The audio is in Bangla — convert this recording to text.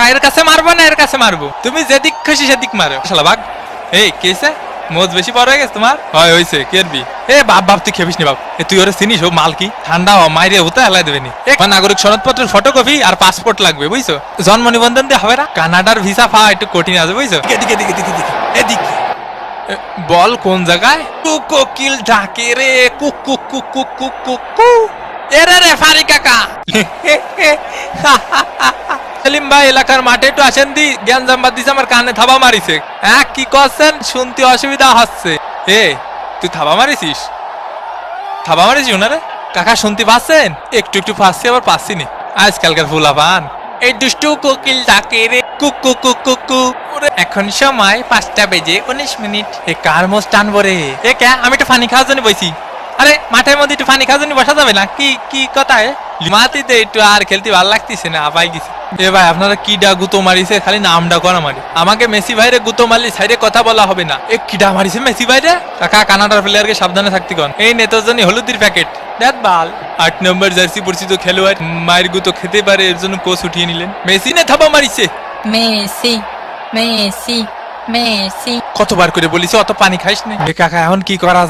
কাকা এর কাছে মারবো না এর কাছে মারবো? তুমি যেদিক খুশি সেদিক মারো শালা ভাগ। এই কেছে মোজ বেশি বড় হয়ে গেছে তোমার? হয় হইছে কেরবি। এ বাপ বাপ তুই খেপিস নি বাপ। তুই ওরে চিনিস? ও মাল কি ঠান্ডা হ মাইরে হতে হেলাই দেবে নি। নাগরিক সনদপত্রের ফটোকপি আর পাসপোর্ট লাগবে বুঝছো? জন্ম নিবন্ধন দিয়ে হবে না। কানাডার ভিসা পাওয়া একটু কঠিন আছে বুঝছো? এদিকে এদিকে এদিকে এদিকে এদিকে বল কোন জায়গায়? কোকিল ডাকে রে cook cook cook cook cook cook কু। এরে রে ফারি কাকা। সেলিম ভাই এলাকার মাঠে একটু আসেন দি, জ্ঞান জাম্বাদ দিছে আমার কানে থাবা মারিছে। হ্যাঁ কি করছেন? শুনতে অসুবিধা হচ্ছে। এ তুই থাবা মারিছিস? থাবা মারিছিস ওনারে? কাকা শুনতে পাচ্ছেন? একটু একটু পাচ্ছি আবার পাচ্ছি নি। আজকালকার ফুলা পান এই দুষ্টু কোকিল ডাকে রে কুক কুক কুক কুক কু। এখন সময় 5টা বেজে 19 মিনিট। এ কার মোজ টানবো রে? এ কে আমি একটু পানি খাওয়ার জন্য বইছি। আরে মাঠের মধ্যে একটু পানি খাওয়ার জন্য বসা যাবে না? কি কি কথা? মাটিতে একটু আর খেলতে ভালো লাগতেছে না, আপাই গেছে। এ ভাই আপনারা কিডা গুতো মারিছে? খালি নামটা করা মারি। আমাকে মেসি ভাইরে গুতো মারলি সাইডে কথা বলা হবে না। এ কিডা মারিছে মেসি ভাইরে? কাকা কানাডার প্লেয়ারকে সাবধানে থাকতে কন। এই নেতার জন্য হলুদের প্যাকেট দেখ বাল। 8 নম্বর জার্সি পরিচিত খেলোয়াড় মায়ের গুতো খেতে পারে, এর জন্য কোচ উঠিয়ে নিলেন। মেসি নে থাবা মারিছে। Messi Messi Messi. কতবার করে বলিস অত পানি খাইস না। কাকা এখন কি করা যায়?